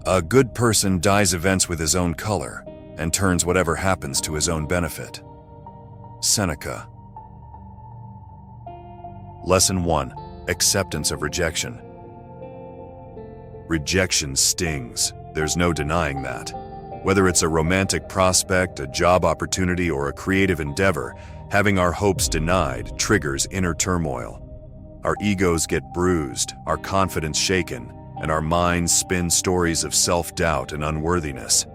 A good person dyes events with his own color and turns whatever happens to his own benefit. Seneca. Lesson 1. Acceptance of rejection. Rejection stings. There's no denying that. Whether it's a romantic prospect, a job opportunity, or a creative endeavor, having our hopes denied triggers inner turmoil. Our egos get bruised, our confidence shaken, and our minds spin stories of self-doubt and unworthiness.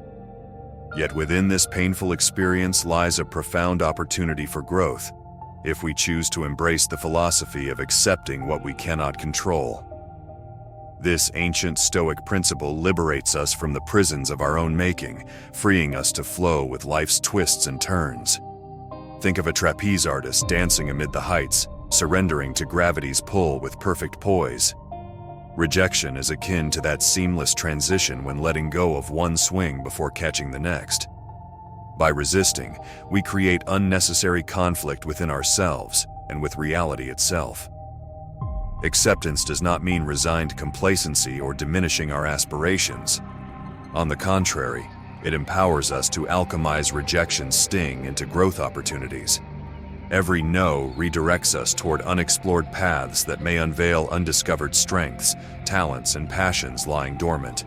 Yet within this painful experience lies a profound opportunity for growth, if we choose to embrace the philosophy of accepting what we cannot control. This ancient Stoic principle liberates us from the prisons of our own making, freeing us to flow with life's twists and turns. Think of a trapeze artist dancing amid the heights, surrendering to gravity's pull with perfect poise. Rejection is akin to that seamless transition when letting go of one swing before catching the next. By resisting, we create unnecessary conflict within ourselves and with reality itself. Acceptance does not mean resigned complacency or diminishing our aspirations. On the contrary, it empowers us to alchemize rejection's sting into growth opportunities. Every no redirects us toward unexplored paths that may unveil undiscovered strengths, talents, and passions lying dormant.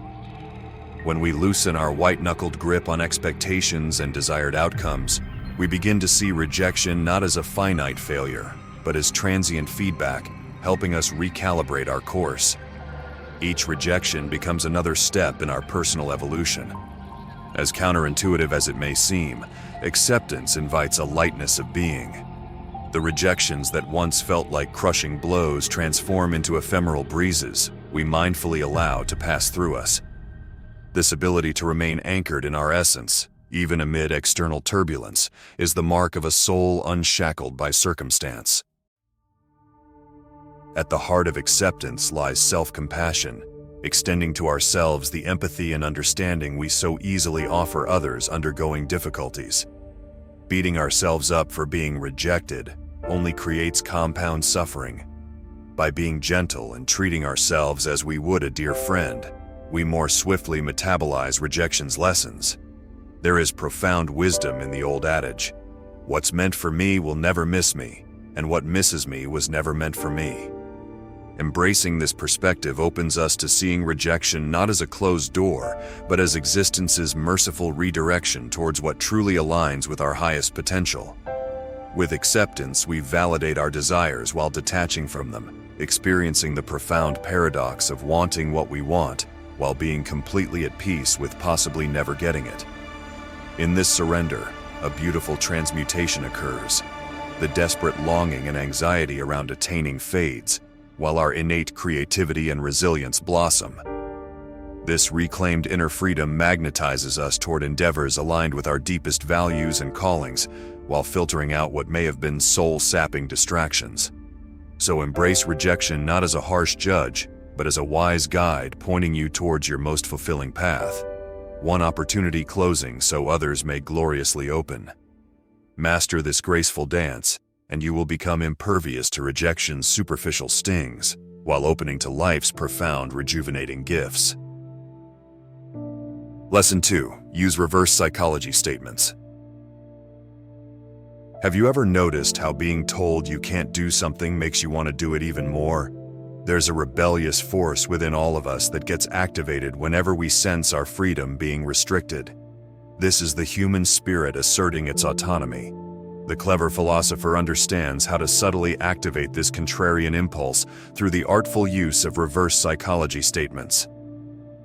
When we loosen our white-knuckled grip on expectations and desired outcomes, we begin to see rejection not as a finite failure, but as transient feedback, helping us recalibrate our course. Each rejection becomes another step in our personal evolution. As counterintuitive as it may seem, acceptance invites a lightness of being. The rejections that once felt like crushing blows transform into ephemeral breezes we mindfully allow to pass through us. This ability to remain anchored in our essence, even amid external turbulence, is the mark of a soul unshackled by circumstance. At the heart of acceptance lies self-compassion, extending to ourselves the empathy and understanding we so easily offer others undergoing difficulties. Beating ourselves up for being rejected only creates compound suffering. By being gentle and treating ourselves as we would a dear friend, we more swiftly metabolize rejection's lessons. There is profound wisdom in the old adage, "What's meant for me will never miss me, and what misses me was never meant for me." Embracing this perspective opens us to seeing rejection not as a closed door, but as existence's merciful redirection towards what truly aligns with our highest potential. With acceptance, we validate our desires while detaching from them, experiencing the profound paradox of wanting what we want while being completely at peace with possibly never getting it. In this surrender, a beautiful transmutation occurs. The desperate longing and anxiety around attaining fades, while our innate creativity and resilience blossom. This reclaimed inner freedom magnetizes us toward endeavors aligned with our deepest values and callings, while filtering out what may have been soul-sapping distractions. So embrace rejection not as a harsh judge, but as a wise guide pointing you towards your most fulfilling path. One opportunity closing so others may gloriously open. Master this graceful dance, and you will become impervious to rejection's superficial stings, while opening to life's profound, rejuvenating gifts. Lesson 2. Use reverse psychology statements. Have you ever noticed how being told you can't do something makes you want to do it even more? There's a rebellious force within all of us that gets activated whenever we sense our freedom being restricted. This is the human spirit asserting its autonomy. The clever philosopher understands how to subtly activate this contrarian impulse through the artful use of reverse psychology statements.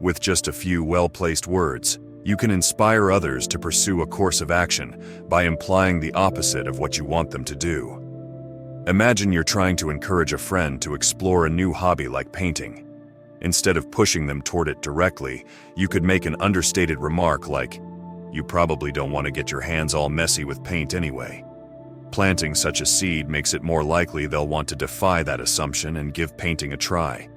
With just a few well-placed words, you can inspire others to pursue a course of action by implying the opposite of what you want them to do. Imagine you're trying to encourage a friend to explore a new hobby like painting. Instead of pushing them toward it directly, you could make an understated remark like, "You probably don't want to get your hands all messy with paint anyway." Planting such a seed makes it more likely they'll want to defy that assumption and give painting a try.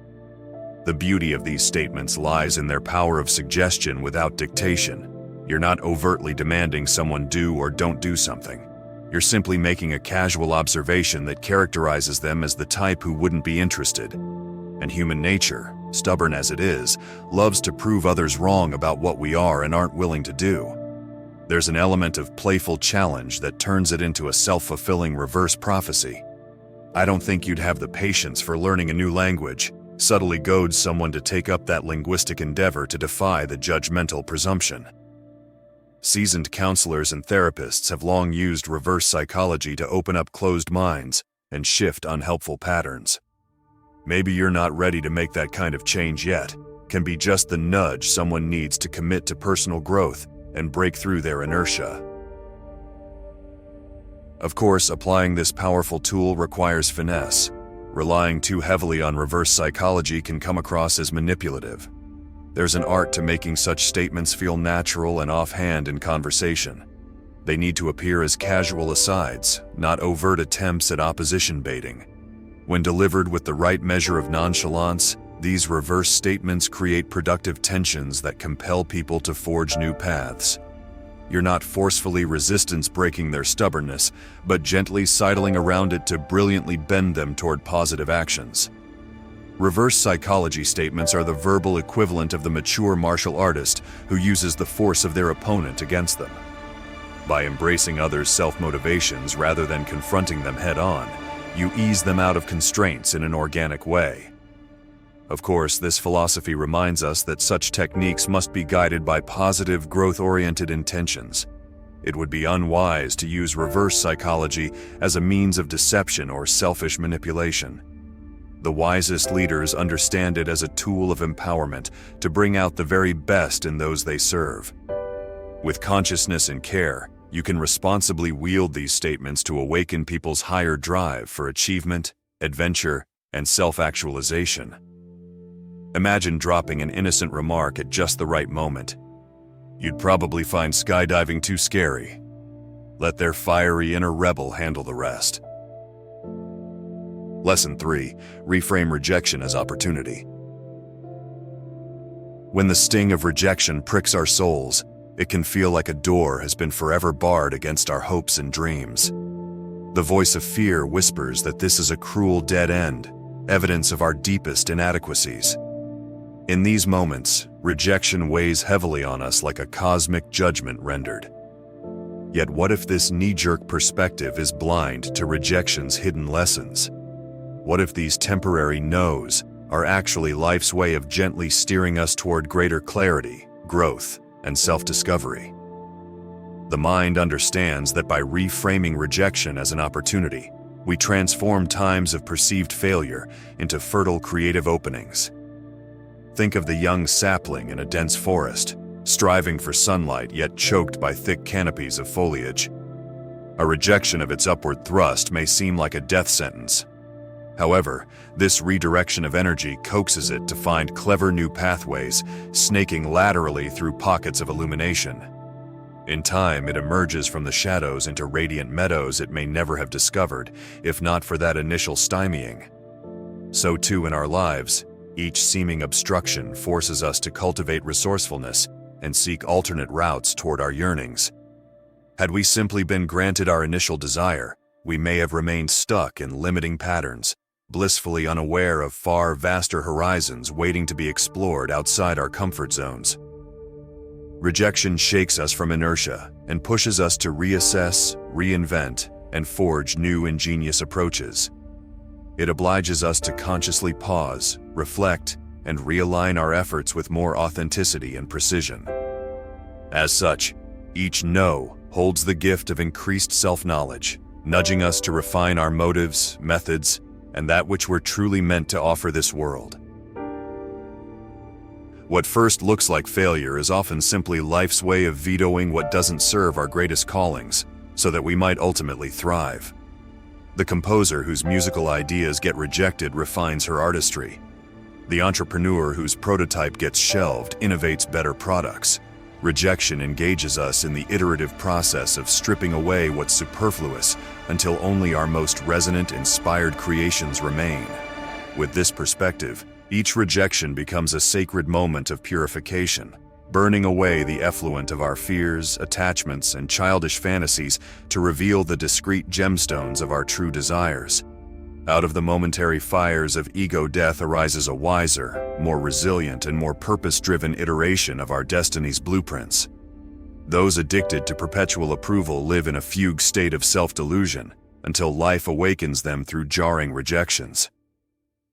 The beauty of these statements lies in their power of suggestion without dictation. You're not overtly demanding someone do or don't do something. You're simply making a casual observation that characterizes them as the type who wouldn't be interested. And human nature, stubborn as it is, loves to prove others wrong about what we are and aren't willing to do. There's an element of playful challenge that turns it into a self-fulfilling reverse prophecy. I don't think you'd have the patience for learning a new language, subtly goads someone to take up that linguistic endeavor to defy the judgmental presumption. Seasoned counselors and therapists have long used reverse psychology to open up closed minds and shift unhelpful patterns. Maybe you're not ready to make that kind of change yet. Can be just the nudge someone needs to commit to personal growth and break through their inertia. Of course, applying this powerful tool requires finesse. Relying too heavily on reverse psychology can come across as manipulative. There's an art to making such statements feel natural and offhand in conversation. They need to appear as casual asides, not overt attempts at opposition baiting. When delivered with the right measure of nonchalance, these reverse statements create productive tensions that compel people to forge new paths. You're not forcefully resistance-breaking their stubbornness, but gently sidling around it to brilliantly bend them toward positive actions. Reverse psychology statements are the verbal equivalent of the mature martial artist who uses the force of their opponent against them. By embracing others' self-motivations rather than confronting them head-on, you ease them out of constraints in an organic way. Of course, this philosophy reminds us that such techniques must be guided by positive, growth-oriented intentions. It would be unwise to use reverse psychology as a means of deception or selfish manipulation. The wisest leaders understand it as a tool of empowerment to bring out the very best in those they serve. With consciousness and care, you can responsibly wield these statements to awaken people's higher drive for achievement, adventure, and self-actualization. Imagine dropping an innocent remark at just the right moment. You'd probably find skydiving too scary. Let their fiery inner rebel handle the rest. Lesson 3. Reframe rejection as opportunity. When the sting of rejection pricks our souls, it can feel like a door has been forever barred against our hopes and dreams. The voice of fear whispers that this is a cruel dead end, evidence of our deepest inadequacies. In these moments, rejection weighs heavily on us like a cosmic judgment rendered. Yet what if this knee-jerk perspective is blind to rejection's hidden lessons? What if these temporary no's are actually life's way of gently steering us toward greater clarity, growth, and self-discovery? The mind understands that by reframing rejection as an opportunity, we transform times of perceived failure into fertile creative openings. Think of the young sapling in a dense forest, striving for sunlight yet choked by thick canopies of foliage. A rejection of its upward thrust may seem like a death sentence. However, this redirection of energy coaxes it to find clever new pathways, snaking laterally through pockets of illumination. In time, it emerges from the shadows into radiant meadows it may never have discovered, if not for that initial stymieing. So too in our lives, each seeming obstruction forces us to cultivate resourcefulness and seek alternate routes toward our yearnings. Had we simply been granted our initial desire, we may have remained stuck in limiting patterns, blissfully unaware of far vaster horizons waiting to be explored outside our comfort zones. Rejection shakes us from inertia and pushes us to reassess, reinvent, and forge new ingenious approaches. It obliges us to consciously pause, reflect, and realign our efforts with more authenticity and precision. As such, each no holds the gift of increased self-knowledge, nudging us to refine our motives, methods, and that which we're truly meant to offer this world. What first looks like failure is often simply life's way of vetoing what doesn't serve our greatest callings, so that we might ultimately thrive. The composer whose musical ideas get rejected refines her artistry. The entrepreneur whose prototype gets shelved innovates better products. Rejection engages us in the iterative process of stripping away what's superfluous until only our most resonant, inspired creations remain. With this perspective, each rejection becomes a sacred moment of purification, burning away the effluent of our fears, attachments, and childish fantasies to reveal the discrete gemstones of our true desires. Out of the momentary fires of ego death arises a wiser, more resilient, and more purpose-driven iteration of our destiny's blueprints. Those addicted to perpetual approval live in a fugue state of self-delusion until life awakens them through jarring rejections.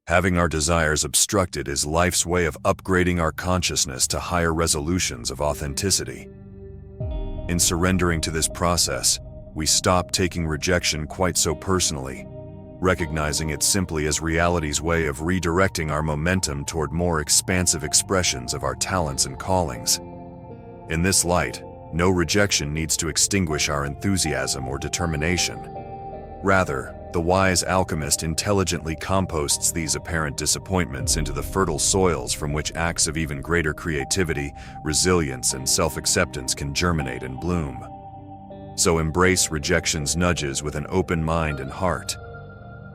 Having our desires obstructed is life's way of upgrading our consciousness to higher resolutions of authenticity. In surrendering to this process, we stop taking rejection quite so personally, recognizing it simply as reality's way of redirecting our momentum toward more expansive expressions of our talents and callings. In this light, no rejection needs to extinguish our enthusiasm or determination. Rather, the wise alchemist intelligently composts these apparent disappointments into the fertile soils from which acts of even greater creativity, resilience, and self-acceptance can germinate and bloom. So embrace rejection's nudges with an open mind and heart.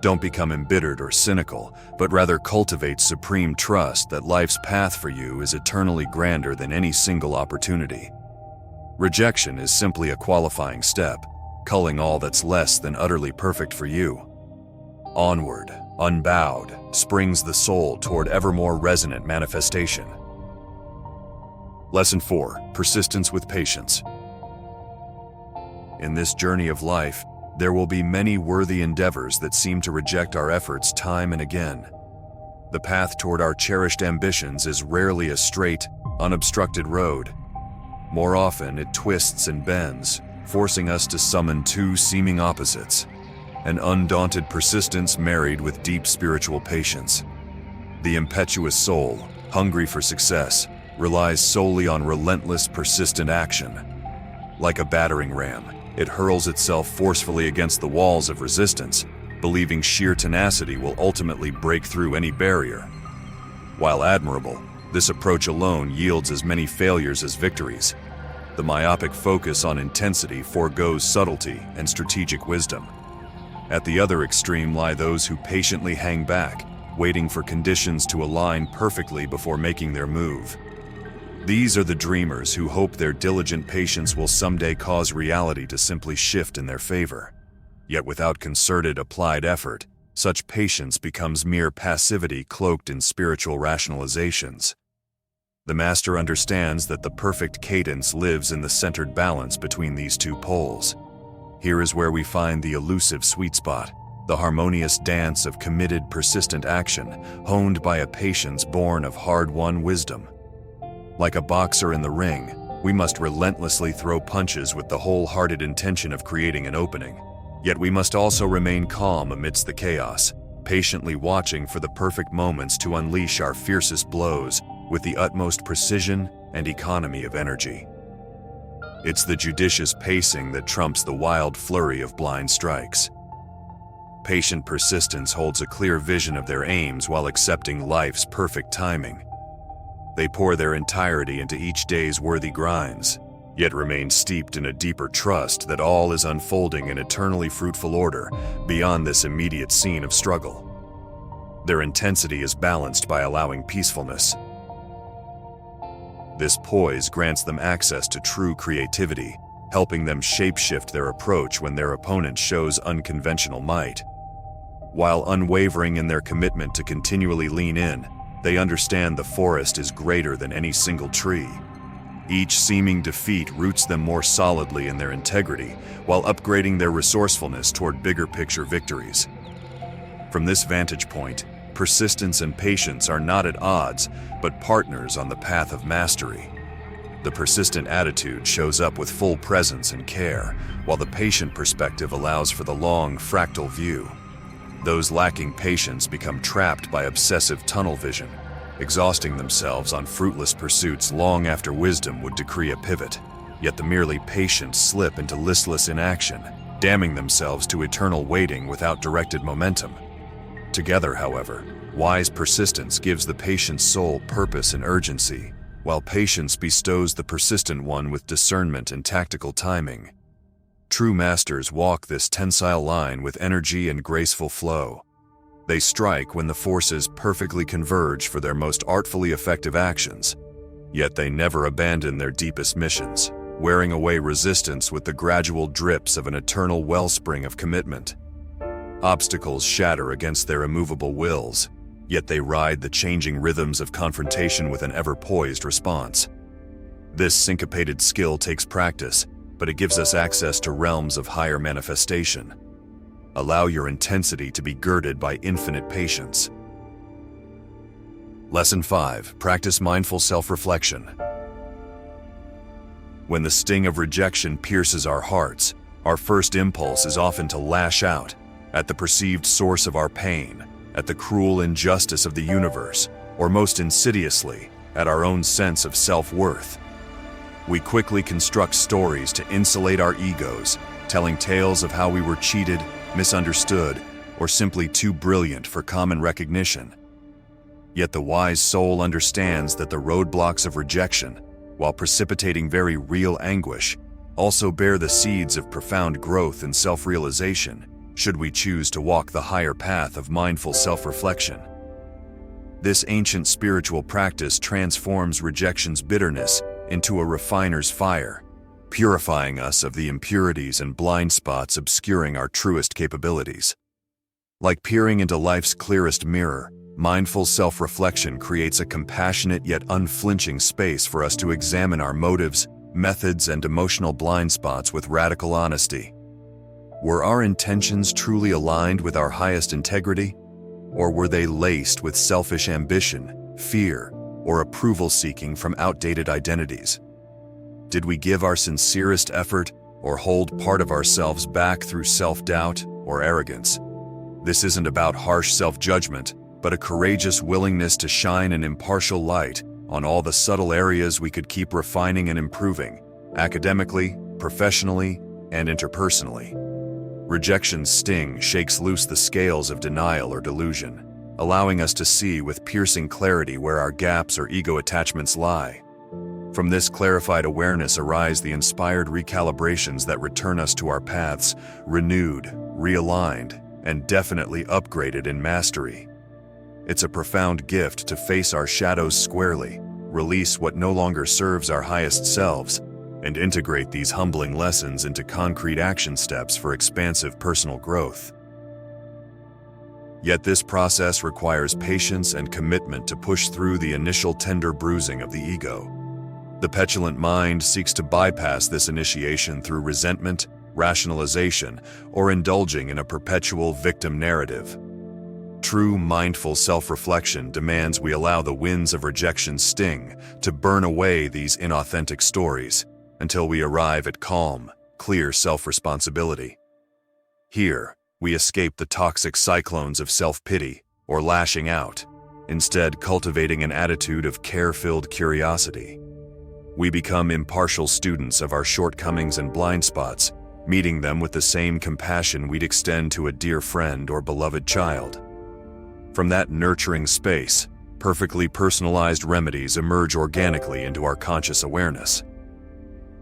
Don't become embittered or cynical, but rather cultivate supreme trust that life's path for you is eternally grander than any single opportunity. Rejection is simply a qualifying step, culling all that's less than utterly perfect for you. Onward, unbowed, springs the soul toward ever more resonant manifestation. Lesson 4. Persistence with patience. In this journey of life, there will be many worthy endeavors that seem to reject our efforts time and again. The path toward our cherished ambitions is rarely a straight, unobstructed road. More often, it twists and bends, forcing us to summon two seeming opposites: an undaunted persistence married with deep spiritual patience. The impetuous soul, hungry for success, relies solely on relentless, persistent action. Like a battering ram, it hurls itself forcefully against the walls of resistance, believing sheer tenacity will ultimately break through any barrier. While admirable, this approach alone yields as many failures as victories. The myopic focus on intensity forgoes subtlety and strategic wisdom. At the other extreme lie those who patiently hang back, waiting for conditions to align perfectly before making their move. These are the dreamers who hope their diligent patience will someday cause reality to simply shift in their favor. Yet without concerted, applied effort, such patience becomes mere passivity cloaked in spiritual rationalizations. The master understands that the perfect cadence lives in the centered balance between these two poles. Here is where we find the elusive sweet spot, the harmonious dance of committed, persistent action, honed by a patience born of hard-won wisdom. Like a boxer in the ring, we must relentlessly throw punches with the wholehearted intention of creating an opening. Yet we must also remain calm amidst the chaos, patiently watching for the perfect moments to unleash our fiercest blows with the utmost precision and economy of energy. It's the judicious pacing that trumps the wild flurry of blind strikes. Patient persistence holds a clear vision of their aims while accepting life's perfect timing. They pour their entirety into each day's worthy grinds, yet remain steeped in a deeper trust that all is unfolding in eternally fruitful order beyond this immediate scene of struggle. Their intensity is balanced by allowing peacefulness. This poise grants them access to true creativity, helping them shapeshift their approach when their opponent shows unconventional might. While unwavering in their commitment to continually lean in, they understand the forest is greater than any single tree. Each seeming defeat roots them more solidly in their integrity, while upgrading their resourcefulness toward bigger picture victories. From this vantage point, persistence and patience are not at odds, but partners on the path of mastery. The persistent attitude shows up with full presence and care, while the patient perspective allows for the long, fractal view. Those lacking patience become trapped by obsessive tunnel vision, exhausting themselves on fruitless pursuits long after wisdom would decree a pivot. Yet the merely patient slip into listless inaction, damning themselves to eternal waiting without directed momentum. Together, however, wise persistence gives the patient soul purpose and urgency, while patience bestows the persistent one with discernment and tactical timing. True masters walk this tensile line with energy and graceful flow. They strike when the forces perfectly converge for their most artfully effective actions, yet they never abandon their deepest missions, wearing away resistance with the gradual drips of an eternal wellspring of commitment. Obstacles shatter against their immovable wills, yet they ride the changing rhythms of confrontation with an ever-poised response. This syncopated skill takes practice, but it gives us access to realms of higher manifestation. Allow your intensity to be girded by infinite patience. Lesson 5. Practice mindful self-reflection. When the sting of rejection pierces our hearts, our first impulse is often to lash out at the perceived source of our pain, at the cruel injustice of the universe, or most insidiously, at our own sense of self-worth. We quickly construct stories to insulate our egos, telling tales of how we were cheated, misunderstood, or simply too brilliant for common recognition. Yet the wise soul understands that the roadblocks of rejection, while precipitating very real anguish, also bear the seeds of profound growth and self-realization, should we choose to walk the higher path of mindful self-reflection. This ancient spiritual practice transforms rejection's bitterness into a refiner's fire, purifying us of the impurities and blind spots obscuring our truest capabilities. Like peering into life's clearest mirror, mindful self-reflection creates a compassionate yet unflinching space for us to examine our motives, methods, and emotional blind spots with radical honesty. Were our intentions truly aligned with our highest integrity? Or were they laced with selfish ambition, fear, or approval-seeking from outdated identities? Did we give our sincerest effort or hold part of ourselves back through self-doubt or arrogance? This isn't about harsh self-judgment, but a courageous willingness to shine an impartial light on all the subtle areas we could keep refining and improving, academically, professionally, and interpersonally. Rejection's sting shakes loose the scales of denial or delusion, allowing us to see with piercing clarity where our gaps or ego attachments lie. From this clarified awareness arise the inspired recalibrations that return us to our paths, renewed, realigned, and definitely upgraded in mastery. It's a profound gift to face our shadows squarely, release what no longer serves our highest selves, and integrate these humbling lessons into concrete action steps for expansive personal growth. Yet this process requires patience and commitment to push through the initial tender bruising of the ego. The petulant mind seeks to bypass this initiation through resentment, rationalization, or indulging in a perpetual victim narrative. True mindful self-reflection demands we allow the winds of rejection's sting to burn away these inauthentic stories until we arrive at calm, clear self-responsibility. Here, we escape the toxic cyclones of self-pity or lashing out, instead cultivating an attitude of care-filled curiosity. We become impartial students of our shortcomings and blind spots, meeting them with the same compassion we'd extend to a dear friend or beloved child. From that nurturing space, perfectly personalized remedies emerge organically into our conscious awareness.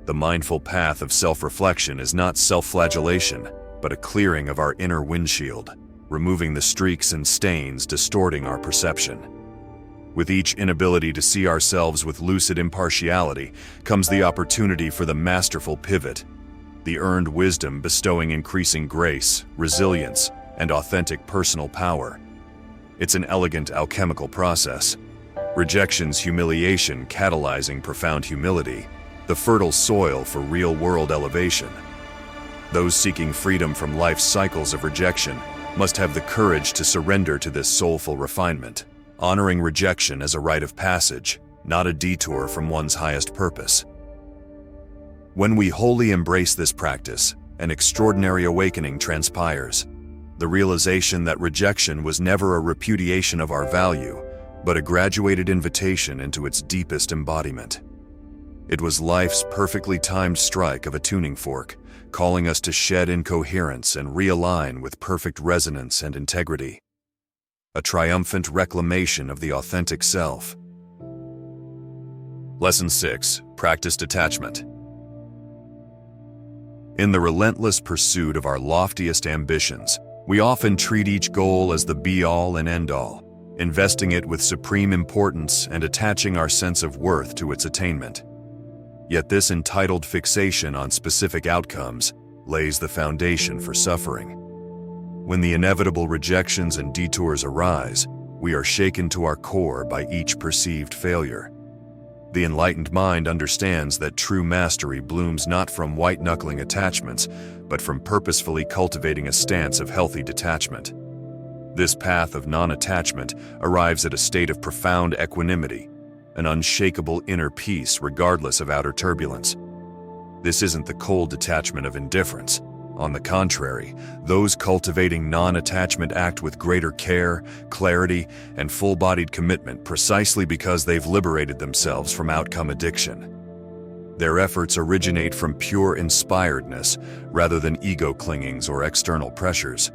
The mindful path of self-reflection is not self-flagellation, but a clearing of our inner windshield, removing the streaks and stains distorting our perception. With each inability to see ourselves with lucid impartiality comes the opportunity for the masterful pivot, the earned wisdom bestowing increasing grace, resilience, and authentic personal power. It's an elegant alchemical process. Rejection's humiliation catalyzing profound humility, the fertile soil for real-world elevation. Those seeking freedom from life's cycles of rejection must have the courage to surrender to this soulful refinement, honoring rejection as a rite of passage, not a detour from one's highest purpose. When we wholly embrace this practice, an extraordinary awakening transpires. The realization that rejection was never a repudiation of our value, but a graduated invitation into its deepest embodiment. It was life's perfectly timed strike of a tuning fork, calling us to shed incoherence and realign with perfect resonance and integrity. A triumphant reclamation of the authentic self. Lesson 6. Practice detachment. In the relentless pursuit of our loftiest ambitions, we often treat each goal as the be-all and end-all, investing it with supreme importance and attaching our sense of worth to its attainment. Yet this entitled fixation on specific outcomes lays the foundation for suffering. When the inevitable rejections and detours arise, we are shaken to our core by each perceived failure. The enlightened mind understands that true mastery blooms not from white-knuckling attachments, but from purposefully cultivating a stance of healthy detachment. This path of non-attachment arrives at a state of profound equanimity, an unshakable inner peace regardless of outer turbulence. This isn't the cold detachment of indifference. On the contrary, those cultivating non-attachment act with greater care, clarity, and full-bodied commitment precisely because they've liberated themselves from outcome addiction. Their efforts originate from pure inspiredness rather than ego clingings or external pressures.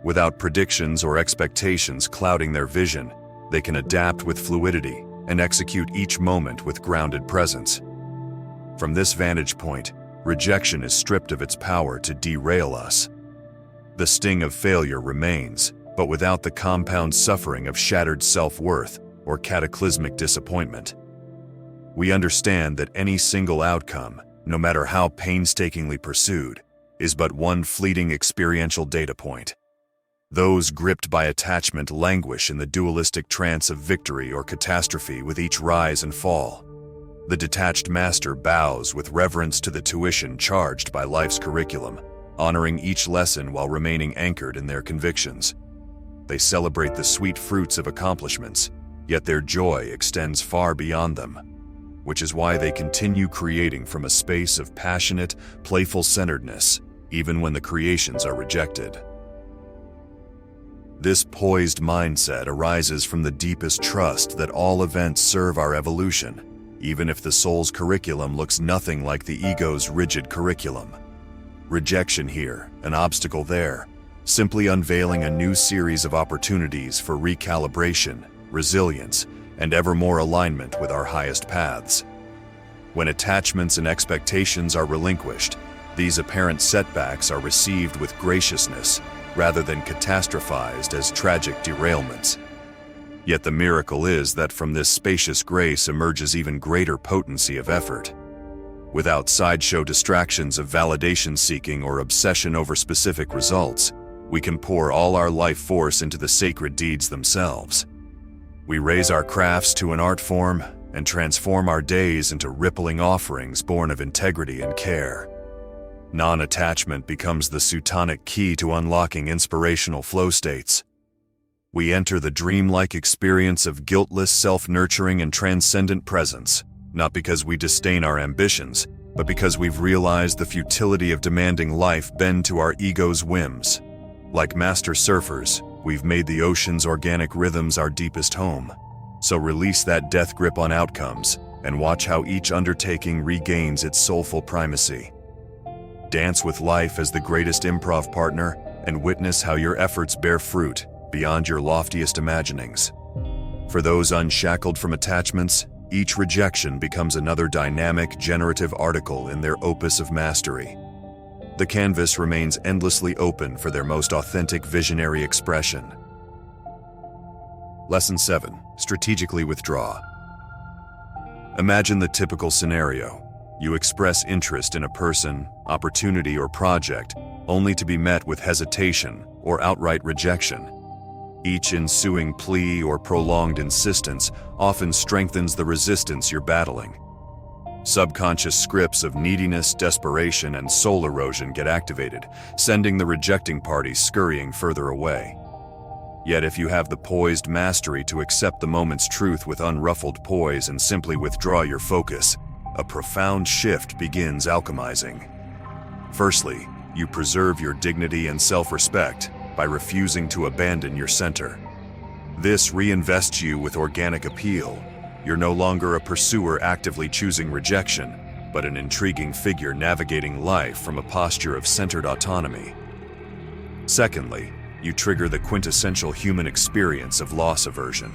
Without predictions or expectations clouding their vision, they can adapt with fluidity and execute each moment with grounded presence. From this vantage point, rejection is stripped of its power to derail us. The sting of failure remains, but without the compound suffering of shattered self-worth or cataclysmic disappointment. We understand that any single outcome, no matter how painstakingly pursued, is but one fleeting experiential data point. Those gripped by attachment languish in the dualistic trance of victory or catastrophe with each rise and fall. The detached master bows with reverence to the tuition charged by life's curriculum, honoring each lesson while remaining anchored in their convictions. They celebrate the sweet fruits of accomplishments, yet their joy extends far beyond them, which is why they continue creating from a space of passionate, playful centeredness, even when the creations are rejected. This poised mindset arises from the deepest trust that all events serve our evolution, even if the soul's curriculum looks nothing like the ego's rigid curriculum. Rejection here, an obstacle there, simply unveiling a new series of opportunities for recalibration, resilience, and ever more alignment with our highest paths. When attachments and expectations are relinquished, these apparent setbacks are received with graciousness, rather than catastrophized as tragic derailments. Yet the miracle is that from this spacious grace emerges even greater potency of effort. Without sideshow distractions of validation-seeking or obsession over specific results, we can pour all our life force into the sacred deeds themselves. We raise our crafts to an art form and transform our days into rippling offerings born of integrity and care. Non-attachment becomes the Sutonic key to unlocking inspirational flow states. We enter the dreamlike experience of guiltless self-nurturing and transcendent presence, not because we disdain our ambitions, but because we've realized the futility of demanding life bend to our ego's whims. Like master surfers, we've made the ocean's organic rhythms our deepest home. So release that death grip on outcomes and watch how each undertaking regains its soulful primacy. Dance with life as the greatest improv partner and witness how your efforts bear fruit beyond your loftiest imaginings. For those unshackled from attachments, each rejection becomes another dynamic, generative article in their opus of mastery. The canvas remains endlessly open for their most authentic visionary expression. Lesson 7. Strategically withdraw. Imagine the typical scenario. You express interest in a person, opportunity, or project, only to be met with hesitation or outright rejection. Each ensuing plea or prolonged insistence often strengthens the resistance you're battling. Subconscious scripts of neediness, desperation, and soul erosion get activated, sending the rejecting party scurrying further away. Yet if you have the poised mastery to accept the moment's truth with unruffled poise and simply withdraw your focus, a profound shift begins alchemizing. Firstly, you preserve your dignity and self-respect by refusing to abandon your center. This reinvests you with organic appeal. You're no longer a pursuer actively choosing rejection, but an intriguing figure navigating life from a posture of centered autonomy. Secondly, you trigger the quintessential human experience of loss aversion.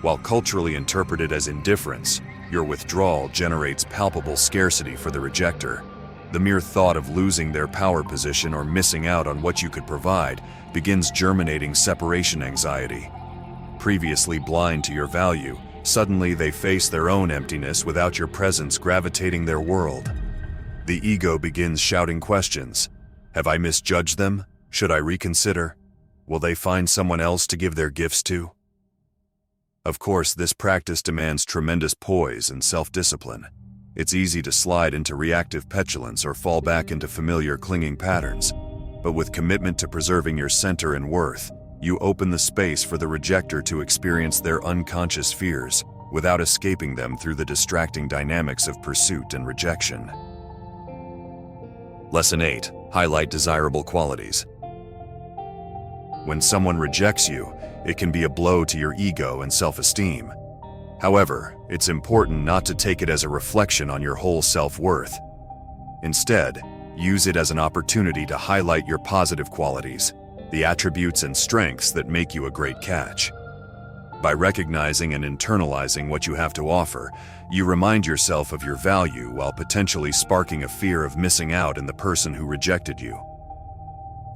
While culturally interpreted as indifference, your withdrawal generates palpable scarcity for the rejecter. The mere thought of losing their power position or missing out on what you could provide begins germinating separation anxiety. Previously blind to your value, suddenly they face their own emptiness without your presence gravitating their world. The ego begins shouting questions. Have I misjudged them? Should I reconsider? Will they find someone else to give their gifts to? Of course, this practice demands tremendous poise and self-discipline. It's easy to slide into reactive petulance or fall back into familiar clinging patterns. But with commitment to preserving your center and worth, you open the space for the rejecter to experience their unconscious fears without escaping them through the distracting dynamics of pursuit and rejection. Lesson 8. Highlight desirable qualities. When someone rejects you, it can be a blow to your ego and self-esteem. However, it's important not to take it as a reflection on your whole self-worth. Instead, use it as an opportunity to highlight your positive qualities, the attributes and strengths that make you a great catch. By recognizing and internalizing what you have to offer, you remind yourself of your value while potentially sparking a fear of missing out in the person who rejected you.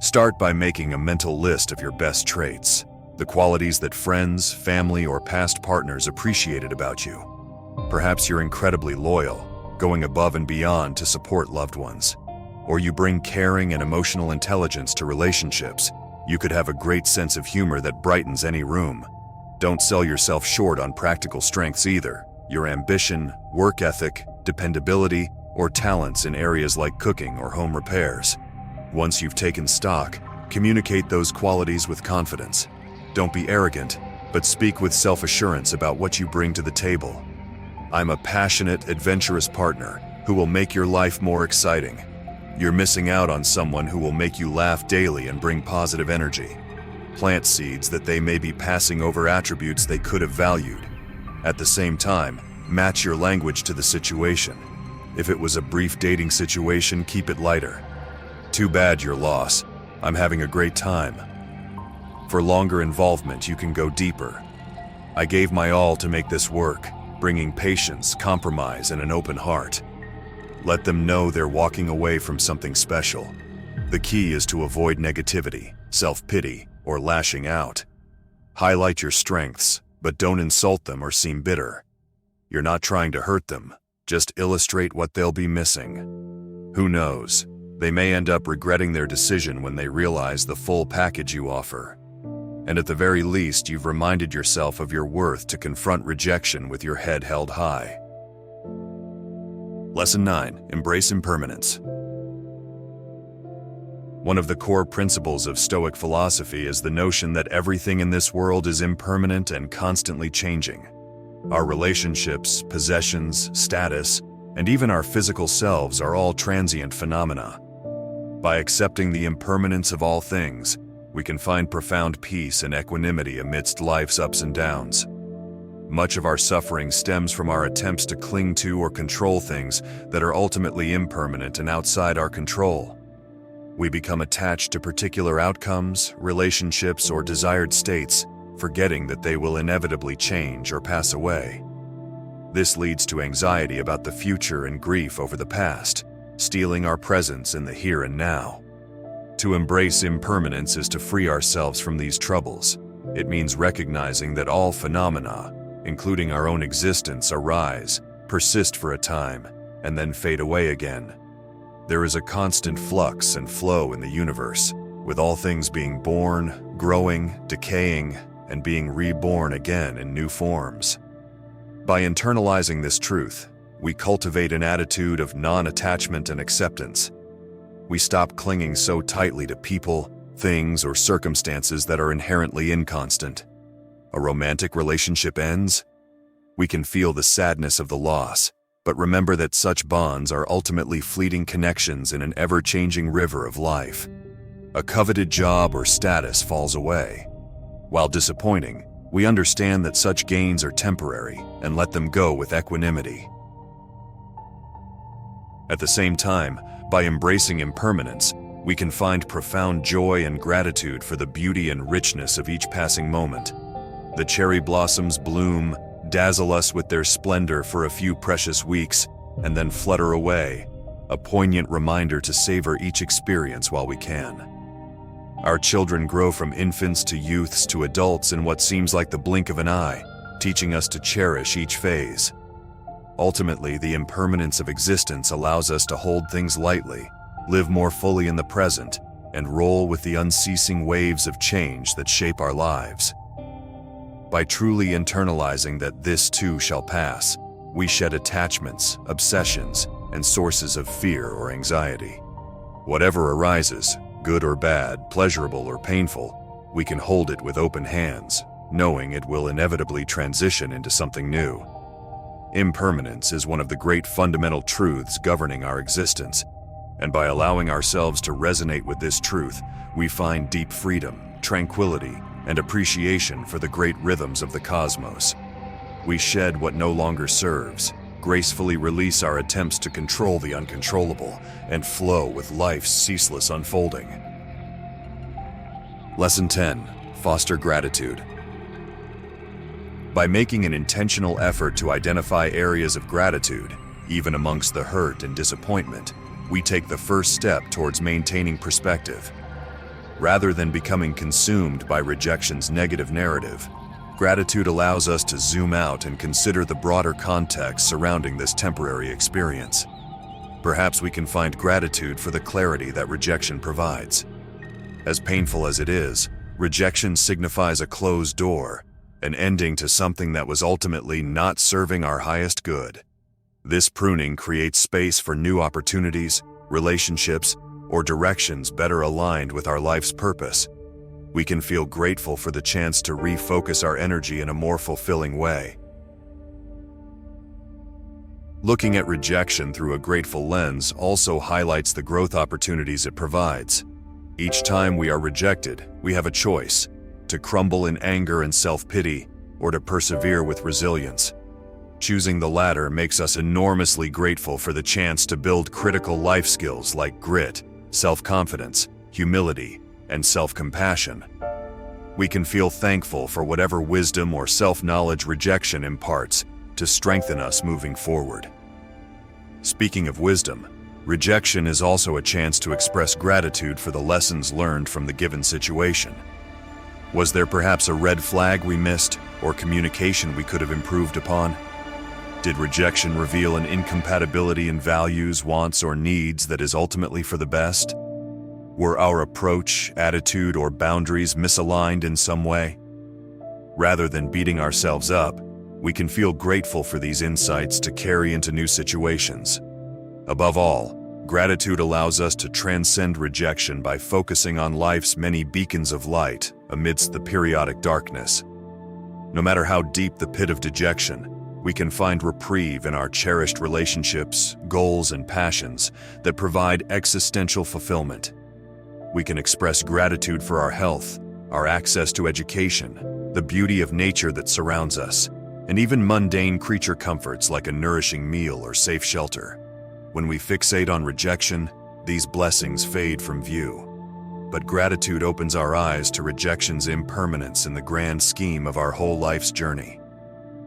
Start by making a mental list of your best traits, the qualities that friends, family, or past partners appreciated about you. Perhaps you're incredibly loyal, going above and beyond to support loved ones. Or you bring caring and emotional intelligence to relationships. You could have a great sense of humor that brightens any room. Don't sell yourself short on practical strengths either. Your ambition, work ethic, dependability, or talents in areas like cooking or home repairs. Once you've taken stock, communicate those qualities with confidence. Don't be arrogant, but speak with self-assurance about what you bring to the table. I'm a passionate, adventurous partner who will make your life more exciting. You're missing out on someone who will make you laugh daily and bring positive energy. Plant seeds that they may be passing over attributes they could have valued. At the same time, match your language to the situation. If it was a brief dating situation, keep it lighter. Too bad your loss. I'm having a great time. For longer involvement, you can go deeper. I gave my all to make this work, bringing patience, compromise, and an open heart. Let them know they're walking away from something special. The key is to avoid negativity, self-pity, or lashing out. Highlight your strengths, but don't insult them or seem bitter. You're not trying to hurt them, just illustrate what they'll be missing. Who knows? They may end up regretting their decision when they realize the full package you offer. And at the very least, you've reminded yourself of your worth to confront rejection with your head held high. Lesson 9. Embrace impermanence. One of the core principles of Stoic philosophy is the notion that everything in this world is impermanent and constantly changing. Our relationships, possessions, status, and even our physical selves are all transient phenomena. By accepting the impermanence of all things, we can find profound peace and equanimity amidst life's ups and downs. Much of our suffering stems from our attempts to cling to or control things that are ultimately impermanent and outside our control. We become attached to particular outcomes, relationships, or desired states, forgetting that they will inevitably change or pass away. This leads to anxiety about the future and grief over the past, stealing our presence in the here and now. To embrace impermanence is to free ourselves from these troubles. It means recognizing that all phenomena, including our own existence, arise, persist for a time, and then fade away again. There is a constant flux and flow in the universe, with all things being born, growing, decaying, and being reborn again in new forms. By internalizing this truth, we cultivate an attitude of non-attachment and acceptance. We stop clinging so tightly to people, things, or circumstances that are inherently inconstant. A romantic relationship ends? We can feel the sadness of the loss, but remember that such bonds are ultimately fleeting connections in an ever-changing river of life. A coveted job or status falls away. While disappointing, we understand that such gains are temporary and let them go with equanimity. At the same time, by embracing impermanence, we can find profound joy and gratitude for the beauty and richness of each passing moment. The cherry blossoms bloom, dazzle us with their splendor for a few precious weeks, and then flutter away, a poignant reminder to savor each experience while we can. Our children grow from infants to youths to adults in what seems like the blink of an eye, teaching us to cherish each phase. Ultimately, the impermanence of existence allows us to hold things lightly, live more fully in the present, and roll with the unceasing waves of change that shape our lives. By truly internalizing that this too shall pass, we shed attachments, obsessions, and sources of fear or anxiety. Whatever arises, good or bad, pleasurable or painful, we can hold it with open hands, knowing it will inevitably transition into something new. Impermanence is one of the great fundamental truths governing our existence, and by allowing ourselves to resonate with this truth, we find deep freedom, tranquility, and appreciation for the great rhythms of the cosmos. We shed what no longer serves, gracefully release our attempts to control the uncontrollable, and flow with life's ceaseless unfolding. Lesson 10. Foster gratitude. By making an intentional effort to identify areas of gratitude, even amongst the hurt and disappointment, we take the first step towards maintaining perspective. Rather than becoming consumed by rejection's negative narrative, gratitude allows us to zoom out and consider the broader context surrounding this temporary experience. Perhaps we can find gratitude for the clarity that rejection provides. As painful as it is, rejection signifies a closed door, an ending to something that was ultimately not serving our highest good. This pruning creates space for new opportunities, relationships, or directions better aligned with our life's purpose. We can feel grateful for the chance to refocus our energy in a more fulfilling way. Looking at rejection through a grateful lens also highlights the growth opportunities it provides. Each time we are rejected, we have a choice: to crumble in anger and self-pity, or to persevere with resilience. Choosing the latter makes us enormously grateful for the chance to build critical life skills like grit, self-confidence, humility, and self-compassion. We can feel thankful for whatever wisdom or self-knowledge rejection imparts to strengthen us moving forward. Speaking of wisdom, rejection is also a chance to express gratitude for the lessons learned from the given situation. Was there perhaps a red flag we missed, or communication we could have improved upon? Did rejection reveal an incompatibility in values, wants, or needs that is ultimately for the best? Were our approach, attitude, or boundaries misaligned in some way? Rather than beating ourselves up, we can feel grateful for these insights to carry into new situations. Above all, gratitude allows us to transcend rejection by focusing on life's many beacons of light amidst the periodic darkness. No matter how deep the pit of dejection, we can find reprieve in our cherished relationships, goals, and passions that provide existential fulfillment. We can express gratitude for our health, our access to education, the beauty of nature that surrounds us, and even mundane creature comforts like a nourishing meal or safe shelter. When we fixate on rejection, these blessings fade from view. But gratitude opens our eyes to rejection's impermanence in the grand scheme of our whole life's journey.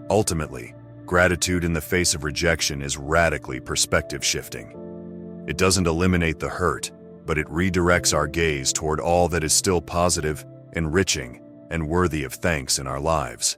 Ultimately, gratitude in the face of rejection is radically perspective shifting. It doesn't eliminate the hurt, but it redirects our gaze toward all that is still positive, enriching, and worthy of thanks in our lives.